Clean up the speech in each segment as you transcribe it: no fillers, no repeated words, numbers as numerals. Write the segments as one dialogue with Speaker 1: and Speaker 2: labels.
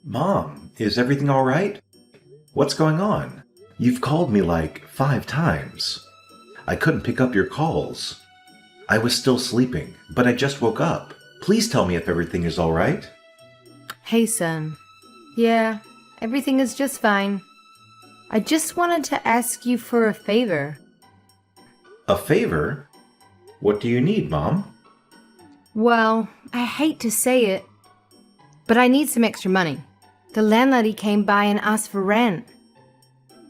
Speaker 1: Mom, is everything all right? What's going on? You've called me like 5 times. I couldn't pick up your calls. I was still sleeping, but I just woke up. Please tell me if everything is all right.
Speaker 2: Hey, son. Yeah, everything is just fine. I just wanted to ask you for a favor.
Speaker 1: A favor? What do you need, Mom?
Speaker 2: Well, I hate to say it, but I need some extra money. The landlady came by and asked for rent.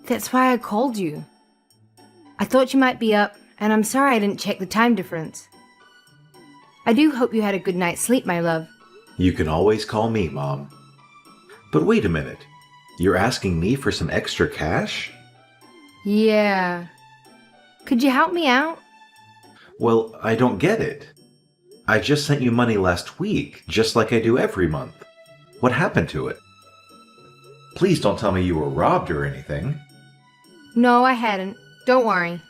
Speaker 2: That's why I called you. I thought you might be up, and I'm sorry I didn't check the time difference. I do hope you had a good night's sleep, my love.
Speaker 1: You can always call me, Mom. But wait a minute. You're asking me for some extra cash?
Speaker 2: Yeah. Could you help me out?
Speaker 1: Well, I don't get it. I just sent you money last week, just like I do every month. What happened to it? Please don't tell me you were robbed or anything.
Speaker 2: No, I hadn't. Don't worry.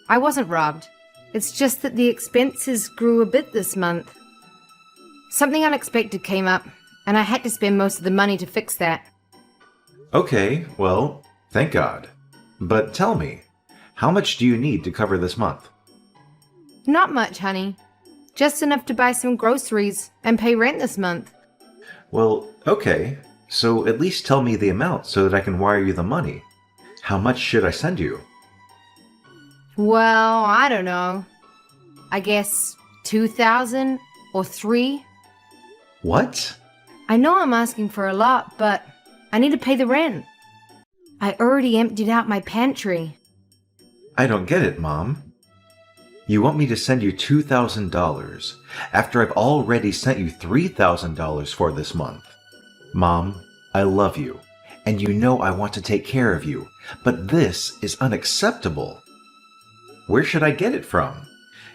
Speaker 2: I wasn't robbed. It's just that the expenses grew a bit this month. Something unexpected came up, and I had to spend most of the money to fix that.
Speaker 1: Okay, well, thank God. But tell me, how much do you need to cover this month?
Speaker 2: Not much, honey. Just enough to buy some groceries and pay rent this month.
Speaker 1: Well, okay, so at least tell me the amount so that I can wire you the money. How much should I send you?
Speaker 2: Well, I don't know. I guess 2,000 or 3.
Speaker 1: What?
Speaker 2: I know I'm asking for a lot, but I need to pay the rent. I already emptied out my pantry.
Speaker 1: I don't get it, Mom. You want me to send you $2,000 after I've already sent you $3,000 for this month. Mom, I love you, and you know I want to take care of you, but this is unacceptable. Where should I get it from?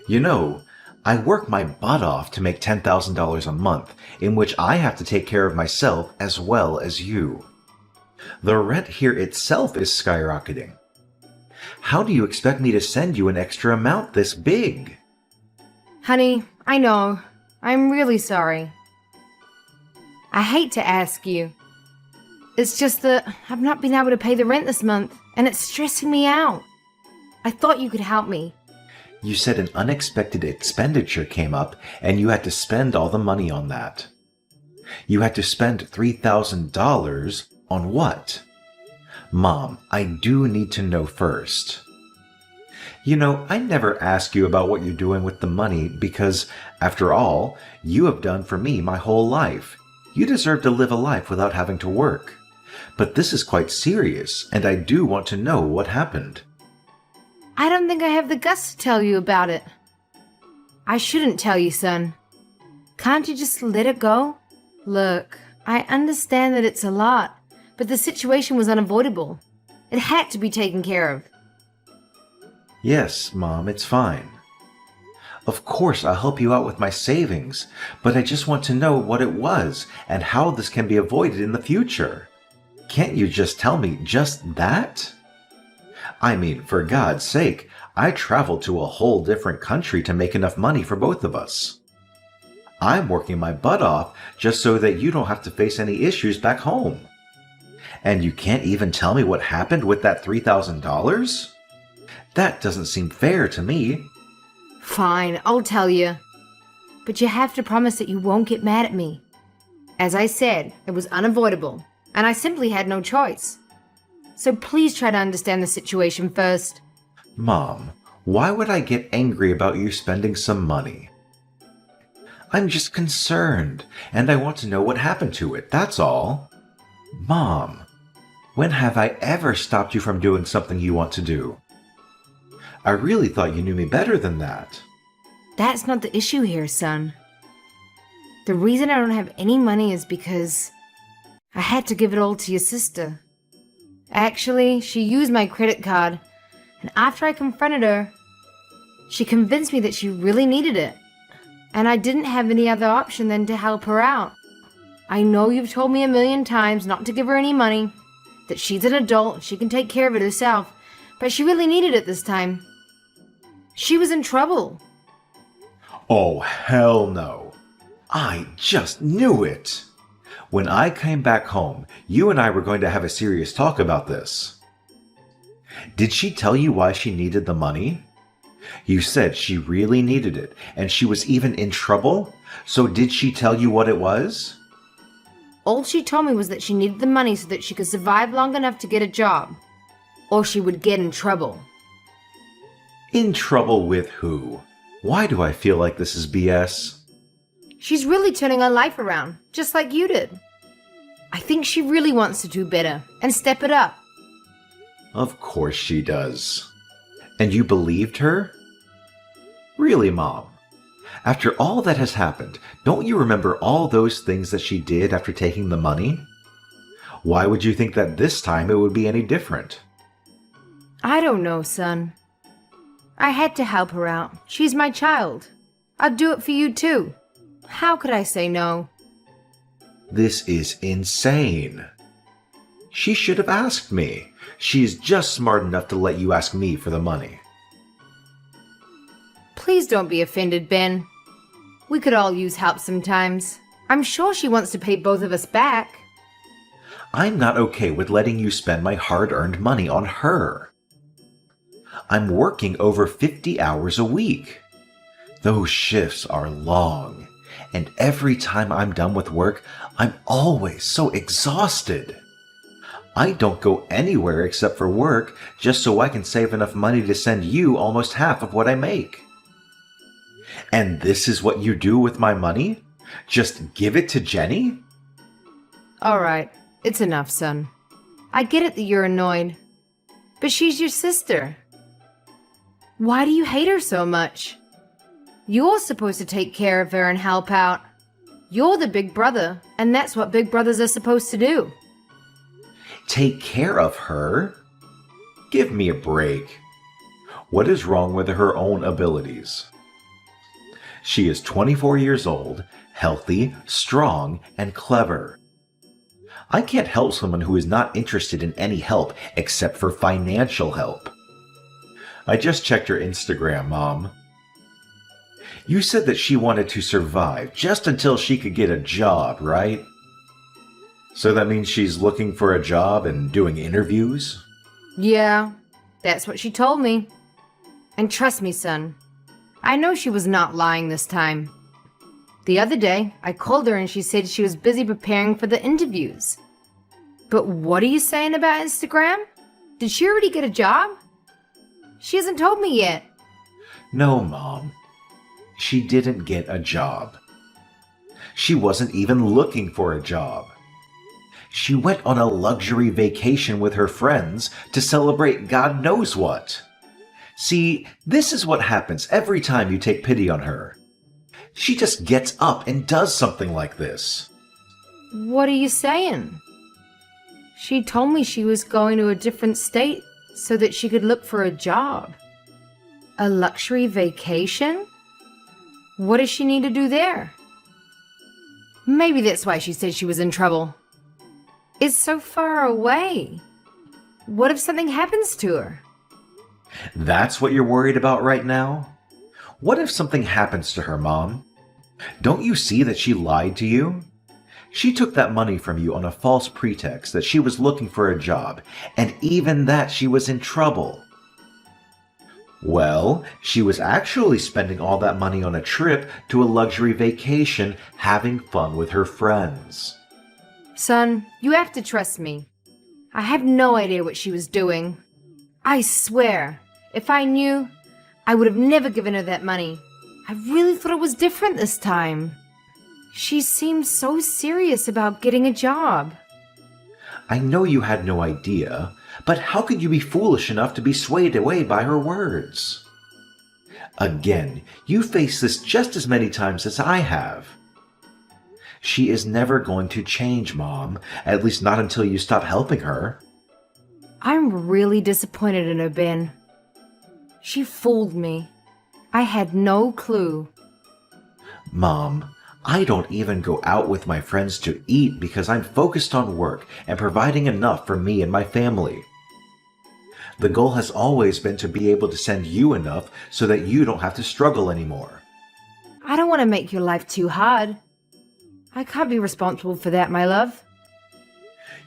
Speaker 1: You know, I work my butt off to make $10,000 a month, in which I have to take care of myself as well as you. The rent here itself is skyrocketing. How do you expect me to send you an extra amount this big?
Speaker 2: Honey, I know. I'm really sorry. I hate to ask you. It's just that I've not been able to pay the rent this month, and it's stressing me out. I thought you could help me.
Speaker 1: You said an unexpected expenditure came up, and you had to spend all the money on that. You had to spend $3,000 on what? Mom, I do need to know first. You know, I never ask you about what you're doing with the money because, after all, you have done for me my whole life. You deserve to live a life without having to work. But this is quite serious, and I do want to know what happened.
Speaker 2: I don't think I have the guts to tell you about it. I shouldn't tell you, son. Can't you just let it go? Look, I understand that it's a lot, but the situation was unavoidable. It had to be taken care of.
Speaker 1: Yes, Mom, it's fine. Of course, I'll help you out with my savings, but I just want to know what it was and how this can be avoided in the future. Can't you just tell me just that? I mean, for God's sake, I traveled to a whole different country to make enough money for both of us. I'm working my butt off just so that you don't have to face any issues back home. And you can't even tell me what happened with that $3,000? That doesn't seem fair to me.
Speaker 2: Fine, I'll tell you. But you have to promise that you won't get mad at me. As I said, it was unavoidable, and I simply had no choice. So please try to understand the situation first.
Speaker 1: Mom, why would I get angry about you spending some money? I'm just concerned, and I want to know what happened to it, that's all. Mom, when have I ever stopped you from doing something you want to do? I really thought you knew me better than that.
Speaker 2: That's not the issue here, son. The reason I don't have any money is because I had to give it all to your sister. Actually, she used my credit card, and after I confronted her, she convinced me that she really needed it, and I didn't have any other option than to help her out. I know you've told me a million times not to give her any money, that she's an adult, she can take care of it herself, but she really needed it this time. She was in trouble.
Speaker 1: Oh, hell no. I just knew it. When I came back home, you and I were going to have a serious talk about this. Did she tell you why she needed the money? You said she really needed it, and she was even in trouble? So did she tell you what it was?
Speaker 2: All she told me was that she needed the money so that she could survive long enough to get a job, or she would get in trouble.
Speaker 1: In trouble with who? Why do I feel like this is BS?
Speaker 2: She's really turning her life around, just like you did. I think she really wants to do better and step it up.
Speaker 1: Of course she does. And you believed her? Really, Mom? After all that has happened, don't you remember all those things that she did after taking the money? Why would you think that this time it would be any different?
Speaker 2: I don't know, son. I had to help her out. She's my child. I'd do it for you too. How could I say no?
Speaker 1: This is insane. She should have asked me. She is just smart enough to let you ask me for the money.
Speaker 2: Please don't be offended, Ben. We could all use help sometimes. I'm sure she wants to pay both of us back.
Speaker 1: I'm not okay with letting you spend my hard-earned money on her. I'm working over 50 hours a week. Those shifts are long, and every time I'm done with work, I'm always so exhausted. I don't go anywhere except for work just so I can save enough money to send you almost half of what I make. And this is what you do with my money? Just give it to Jenny?
Speaker 2: All right, it's enough, son. I get it that you're annoyed, but she's your sister. Why do you hate her so much? You're supposed to take care of her and help out. You're the big brother, and that's what big brothers are supposed to do.
Speaker 1: Take care of her? Give me a break. What is wrong with her own abilities? She is 24 years old, healthy, strong, and clever. I can't help someone who is not interested in any help except for financial help. I just checked her Instagram, Mom. You said that she wanted to survive just until she could get a job, right? So that means she's looking for a job and doing interviews?
Speaker 2: Yeah, that's what she told me. And trust me, son, I know she was not lying this time. The other day, I called her and she said she was busy preparing for the interviews. But what are you saying about Instagram? Did she already get a job? She hasn't told me yet.
Speaker 1: No, Mom. She didn't get a job. She wasn't even looking for a job. She went on a luxury vacation with her friends to celebrate God knows what. See, this is what happens every time you take pity on her. She just gets up and does something like this.
Speaker 2: What are you saying? She told me she was going to a different state so that she could look for a job. A luxury vacation? What does she need to do there? Maybe that's why she said she was in trouble. It's so far away. What if something happens to her?
Speaker 1: That's what you're worried about right now? What if something happens to her, Mom? Don't you see that she lied to you? She took that money from you on a false pretext that she was looking for a job, and even that she was in trouble. Well, she was actually spending all that money on a trip to a luxury vacation, having fun with her friends.
Speaker 2: Son, you have to trust me. I have no idea what she was doing. I swear, if I knew, I would have never given her that money. I really thought it was different this time. She seemed so serious about getting a job.
Speaker 1: I know you had no idea, but how could you be foolish enough to be swayed away by her words? Again, you face this just as many times as I have. She is never going to change, Mom, at least not until you stop helping her.
Speaker 2: I'm really disappointed in her, Ben. She fooled me. I had no clue.
Speaker 1: Mom, I don't even go out with my friends to eat because I'm focused on work and providing enough for me and my family. The goal has always been to be able to send you enough so that you don't have to struggle anymore.
Speaker 2: I don't want to make your life too hard. I can't be responsible for that, my love.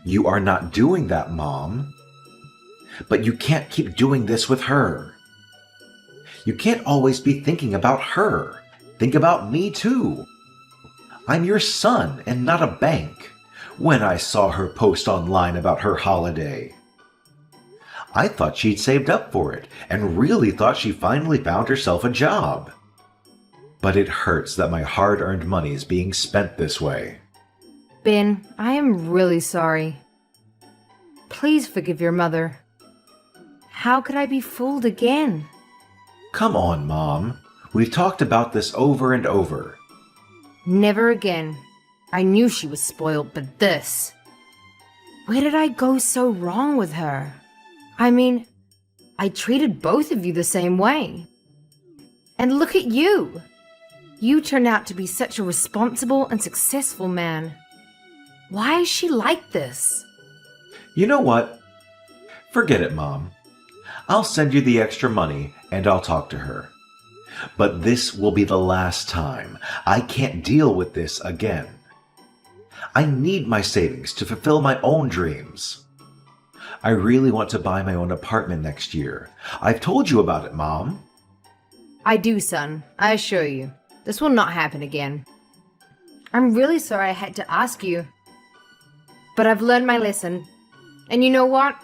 Speaker 1: You are not doing that, Mom. But you can't keep doing this with her. You can't always be thinking about her. Think about me too. I'm your son and not a bank. When I saw her post online about her holiday, I thought she'd saved up for it and really thought she finally found herself a job. But it hurts that my hard-earned money is being spent this way.
Speaker 2: Ben, I am really sorry. Please forgive your mother. How could I be fooled again?
Speaker 1: Come on, Mom. We've talked about this over and over.
Speaker 2: Never again. I knew she was spoiled, but this... Where did I go so wrong with her? I mean, I treated both of you the same way. And look at you! You turned out to be such a responsible and successful man. Why is she like this?
Speaker 1: You know what? Forget it, Mom. I'll send you the extra money and I'll talk to her. But this will be the last time. I can't deal with this again. I need my savings to fulfill my own dreams. I really want to buy my own apartment next year. I've told you about it, Mom.
Speaker 2: I do, son. I assure you. This will not happen again. I'm really sorry I had to ask you. But I've learned my lesson. And you know what?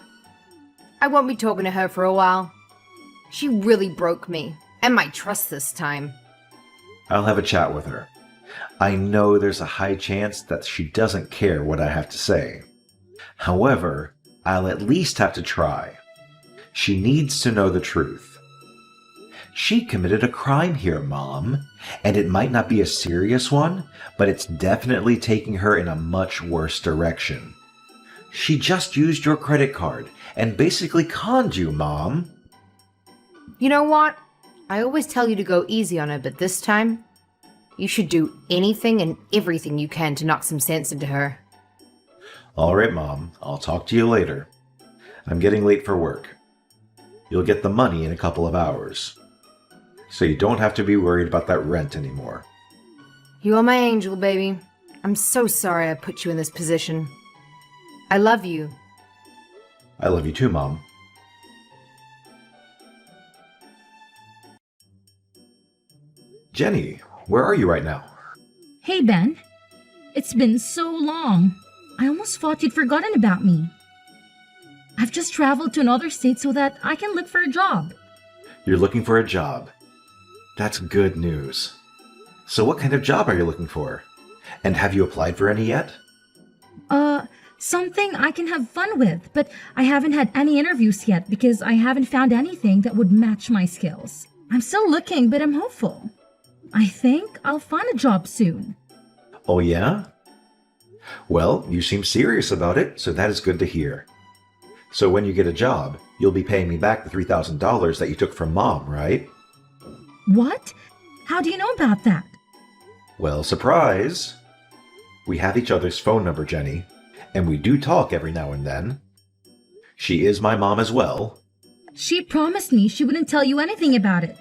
Speaker 2: I won't be talking to her for a while. She really broke me, and my trust this time.
Speaker 1: I'll have a chat with her. I know there's a high chance that she doesn't care what I have to say. However, I'll at least have to try. She needs to know the truth. She committed a crime here, Mom, and it might not be a serious one, but it's definitely taking her in a much worse direction. She just used your credit card and basically conned you, Mom.
Speaker 2: You know what? I always tell you to go easy on her, but this time, you should do anything and everything you can to knock some sense into her.
Speaker 1: All right, Mom. I'll talk to you later. I'm getting late for work. You'll get the money in a couple of hours. So you don't have to be worried about that rent anymore.
Speaker 2: You are my angel, baby. I'm so sorry I put you in this position. I love you.
Speaker 1: I love you too, Mom. Jenny, where are you right now?
Speaker 3: Hey, Ben. It's been so long. I almost thought you'd forgotten about me. I've just traveled to another state so that I can look for a job.
Speaker 1: You're looking for a job. That's good news. So what kind of job are you looking for? And have you applied for any yet?
Speaker 3: Something I can have fun with, but I haven't had any interviews yet because I haven't found anything that would match my skills. I'm still looking, but I'm hopeful. I think I'll find a job soon.
Speaker 1: Oh yeah? Well, you seem serious about it, so that is good to hear. So when you get a job, you'll be paying me back the $3,000 that you took from Mom, right?
Speaker 3: What? How do you know about that?
Speaker 1: Well, surprise! We have each other's phone number, Jenny, and we do talk every now and then. She is my mom as well.
Speaker 3: She promised me she wouldn't tell you anything about it.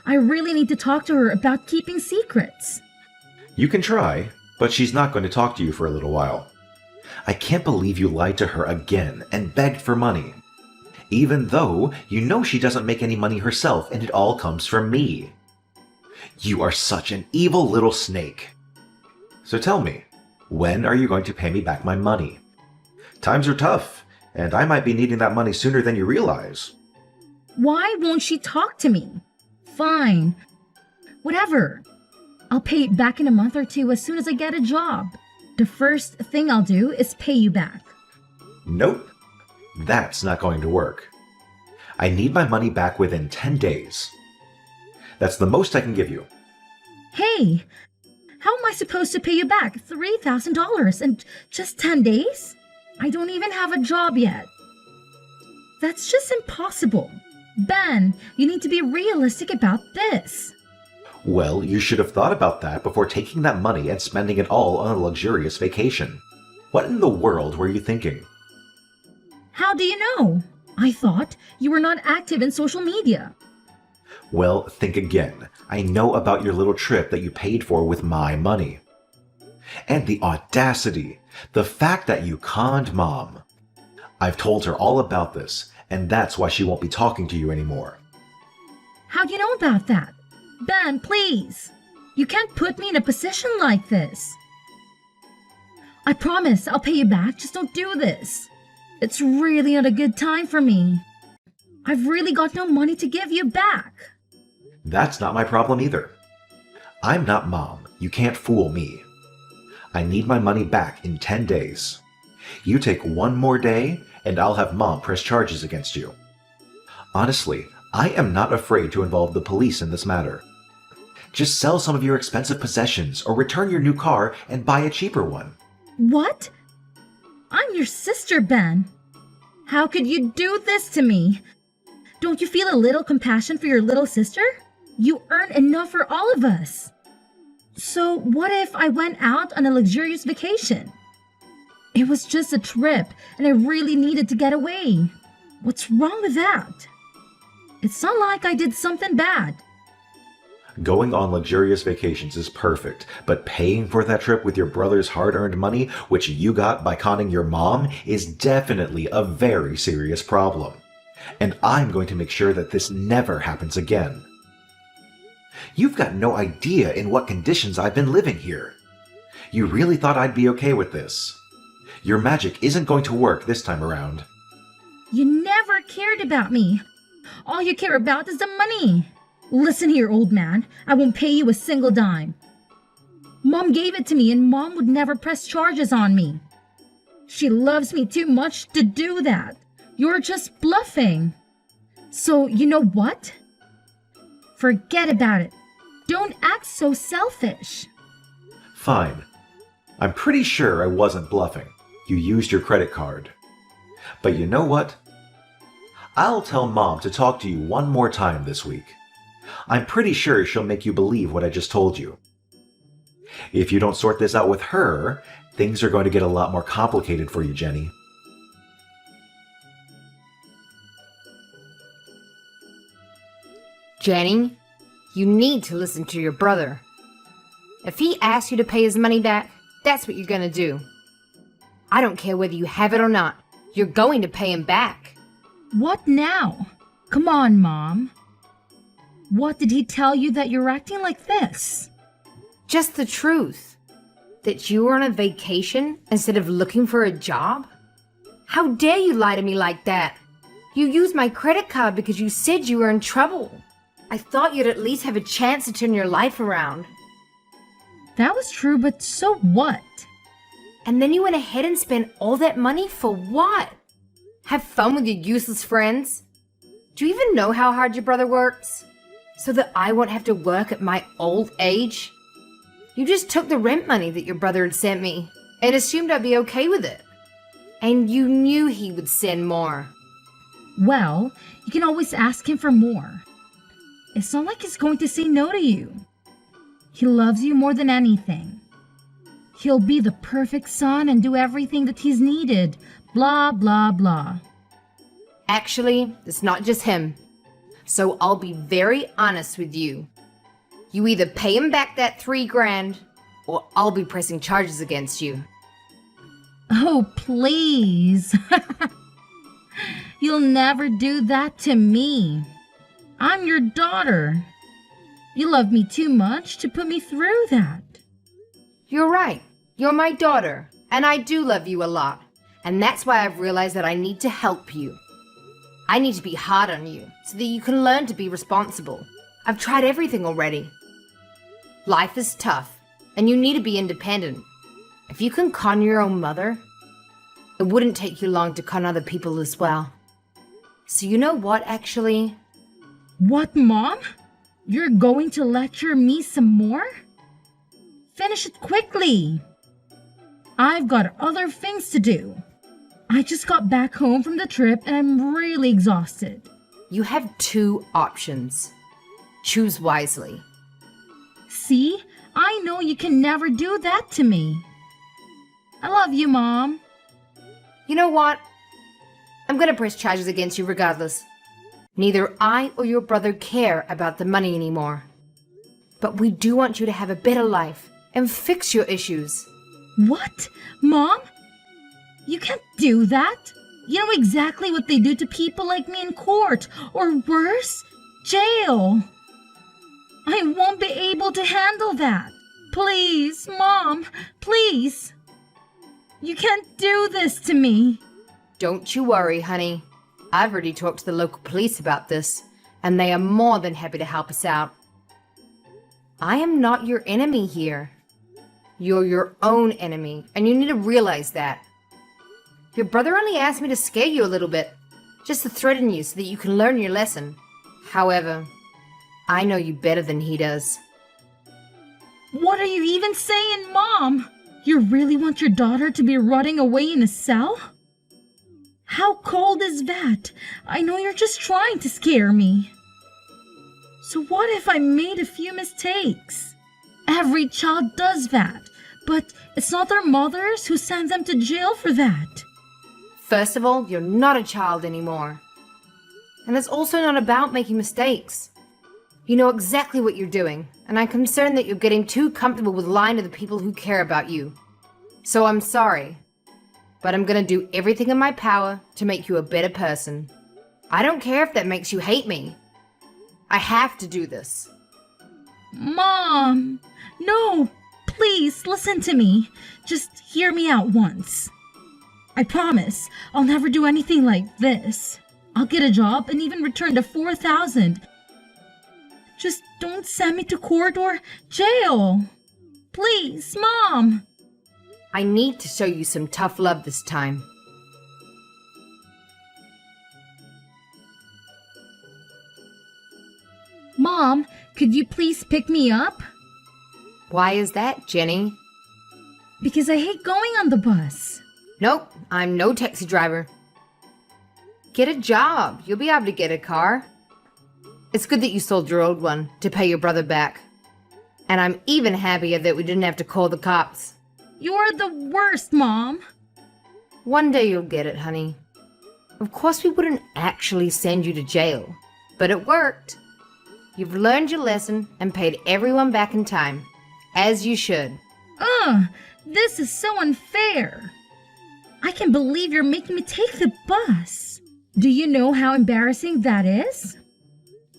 Speaker 3: I really need to talk to her about keeping secrets.
Speaker 1: You can try, but she's not going to talk to you for a little while. I can't believe you lied to her again and begged for money. Even though you know she doesn't make any money herself and it all comes from me. You are such an evil little snake. So tell me, when are you going to pay me back my money? Times are tough, and I might be needing that money sooner than you realize.
Speaker 3: Why won't she talk to me? Fine. Whatever. I'll pay it back in a month or two as soon as I get a job. The first thing I'll do is pay you back.
Speaker 1: Nope. That's not going to work. I need my money back within 10 days. That's the most I can give you.
Speaker 3: Hey, how am I supposed to pay you back $3,000 in just 10 days? I don't even have a job yet. That's just impossible. Ben, you need to be realistic about this.
Speaker 1: Well, you should have thought about that before taking that money and spending it all on a luxurious vacation. What in the world were you thinking?
Speaker 3: How do you know? I thought you were not active in social media.
Speaker 1: Well, think again. I know about your little trip that you paid for with my money. And the audacity, the fact that you conned Mom. I've told her all about this, and that's why she won't be talking to you anymore.
Speaker 3: How do you know about that? Ben, please. You can't put me in a position like this. I promise I'll pay you back. Just don't do this. It's really not a good time for me. I've really got no money to give you back.
Speaker 1: That's not my problem either. I'm not Mom. You can't fool me. I need my money back in 10 days. You take one more day, and I'll have Mom press charges against you. Honestly, I am not afraid to involve the police in this matter. Just sell some of your expensive possessions or return your new car and buy a cheaper one.
Speaker 3: What? I'm your sister, Ben. How could you do this to me? Don't you feel a little compassion for your little sister? You earn enough for all of us. So what if I went out on a luxurious vacation? It was just a trip, and I really needed to get away. What's wrong with that? It's not like I did something bad.
Speaker 1: Going on luxurious vacations is perfect, but paying for that trip with your brother's hard-earned money, which you got by conning your mom, is definitely a very serious problem. And I'm going to make sure that this never happens again. You've got no idea in what conditions I've been living here. You really thought I'd be okay with this. Your magic isn't going to work this time around.
Speaker 3: You never cared about me. All you care about is the money. Listen here, old man. I won't pay you a single dime. Mom gave it to me, and Mom would never press charges on me. She loves me too much to do that. You're just bluffing. So, you know what? Forget about it. Don't act so selfish.
Speaker 1: Fine. I'm pretty sure I wasn't bluffing. You used your credit card. But you know what? I'll tell Mom to talk to you one more time this week. I'm pretty sure she'll make you believe what I just told you. If you don't sort this out with her, things are going to get a lot more complicated for you, Jenny.
Speaker 2: Jenny, you need to listen to your brother. If he asks you to pay his money back, that's what you're gonna do. I don't care whether you have it or not. You're going to pay him back.
Speaker 3: What now? Come on, Mom. What did he tell you that you're acting like this?
Speaker 2: Just the truth. That you were on a vacation instead of looking for a job? How dare you lie to me like that? You used my credit card because you said you were in trouble. I thought you'd at least have a chance to turn your life around.
Speaker 3: That was true, but so what?
Speaker 2: And then you went ahead and spent all that money for what? Have fun with your useless friends? Do you even know how hard your brother works? So that I won't have to work at my old age? You just took the rent money that your brother had sent me and assumed I'd be okay with it. And you knew he would send more.
Speaker 3: Well, you can always ask him for more. It's not like he's going to say no to you. He loves you more than anything. He'll be the perfect son and do everything that he's needed. Blah, blah, blah.
Speaker 2: Actually, it's not just him. So I'll be very honest with you. You either pay him back that $3,000, or I'll be pressing charges against you.
Speaker 3: Oh, please. You'll never do that to me. I'm your daughter. You love me too much to put me through that.
Speaker 2: You're right. You're my daughter, and I do love you a lot. And that's why I've realized that I need to help you. I need to be hard on you so that you can learn to be responsible. I've tried everything already. Life is tough, and you need to be independent. If you can con your own mother, it wouldn't take you long to con other people as well. So you know what, actually?
Speaker 3: What, Mom? You're going to lecture me some more? Finish it quickly. I've got other things to do. I just got back home from the trip and I'm really exhausted.
Speaker 2: You have 2 options. Choose wisely.
Speaker 3: See? I know you can never do that to me. I love you, Mom.
Speaker 2: You know what? I'm gonna press charges against you regardless. Neither I or your brother care about the money anymore. But we do want you to have a better life and fix your issues.
Speaker 3: What? Mom? You can't do that. You know exactly what they do to people like me in court, or worse, jail. I won't be able to handle that. Please, Mom, please. You can't do this to me.
Speaker 2: Don't you worry, honey. I've already talked to the local police about this, and they are more than happy to help us out. I am not your enemy here. You're your own enemy, and you need to realize that. Your brother only asked me to scare you a little bit, just to threaten you so that you can learn your lesson. However, I know you better than he does.
Speaker 3: What are you even saying, Mom? You really want your daughter to be rotting away in a cell? How cold is that? I know you're just trying to scare me. So what if I made a few mistakes? Every child does that, but it's not their mothers who send them to jail for that.
Speaker 2: First of all, you're not a child anymore. And it's also not about making mistakes. You know exactly what you're doing, and I'm concerned that you're getting too comfortable with lying to the people who care about you. So I'm sorry, but I'm gonna do everything in my power to make you a better person. I don't care if that makes you hate me. I have to do this.
Speaker 3: Mom, no, please listen to me. Just hear me out once. I promise I'll never do anything like this. I'll get a job and even return the 4,000. Just don't send me to court or jail. Please, Mom.
Speaker 2: I need to show you some tough love this time.
Speaker 3: Mom, could you please pick me up?
Speaker 2: Why is that, Jenny?
Speaker 3: Because I hate going on the bus.
Speaker 2: Nope, I'm no taxi driver. Get a job. You'll be able to get a car. It's good that you sold your old one to pay your brother back. And I'm even happier that we didn't have to call the cops.
Speaker 3: You're the worst, Mom.
Speaker 2: One day you'll get it, honey. Of course we wouldn't actually send you to jail, but it worked. You've learned your lesson and paid everyone back in time, as you should.
Speaker 3: Ugh, this is so unfair. I can't believe you're making me take the bus. Do you know how embarrassing that is?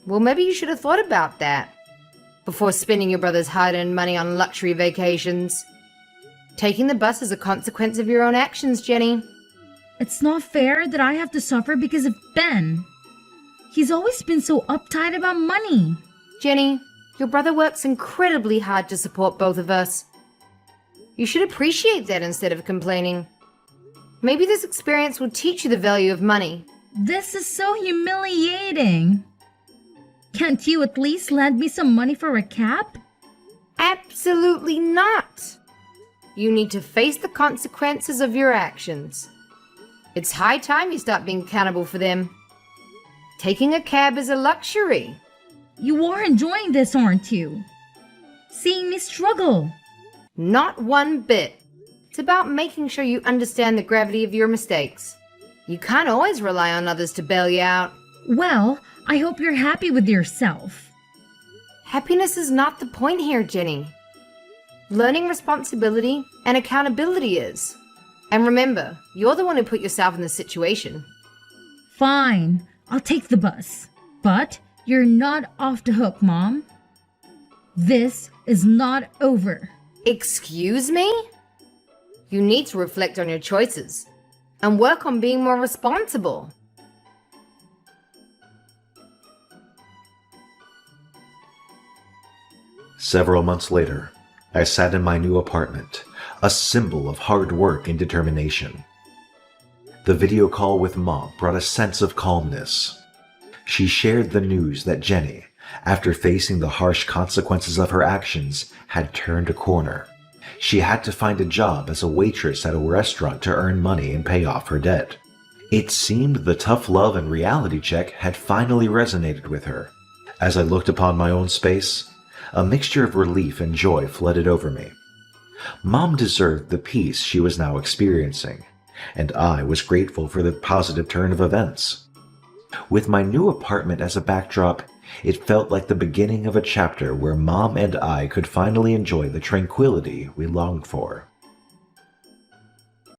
Speaker 2: Well, maybe you should have thought about that before spending your brother's hard-earned money on luxury vacations. Taking the bus is a consequence of your own actions, Jenny.
Speaker 3: It's not fair that I have to suffer because of Ben. He's always been so uptight about money.
Speaker 2: Jenny, your brother works incredibly hard to support both of us. You should appreciate that instead of complaining. Maybe this experience will teach you the value of money.
Speaker 3: This is so humiliating. Can't you at least lend me some money for a cab?
Speaker 2: Absolutely not. You need to face the consequences of your actions. It's high time you stop being accountable for them. Taking a cab is a luxury.
Speaker 3: You are enjoying this, aren't you? Seeing me struggle.
Speaker 2: Not one bit. It's about making sure you understand the gravity of your mistakes. You can't always rely on others to bail you out.
Speaker 3: Well, I hope you're happy with yourself.
Speaker 2: Happiness is not the point here, Jenny. Learning responsibility and accountability is. And remember, you're the one who put yourself in this situation.
Speaker 3: Fine, I'll take the bus. But you're not off the hook, Mom. This is not over.
Speaker 2: Excuse me? You need to reflect on your choices and work on being more responsible.
Speaker 1: Several months later, I sat in my new apartment, a symbol of hard work and determination. The video call with Mom brought a sense of calmness. She shared the news that Jenny, after facing the harsh consequences of her actions, had turned a corner. She had to find a job as a waitress at a restaurant to earn money and pay off her debt. It seemed the tough love and reality check had finally resonated with her. As I looked upon my own space, a mixture of relief and joy flooded over me. Mom deserved the peace she was now experiencing, and I was grateful for the positive turn of events. With my new apartment as a backdrop, it felt like the beginning of a chapter where Mom and I could finally enjoy the tranquility we longed for.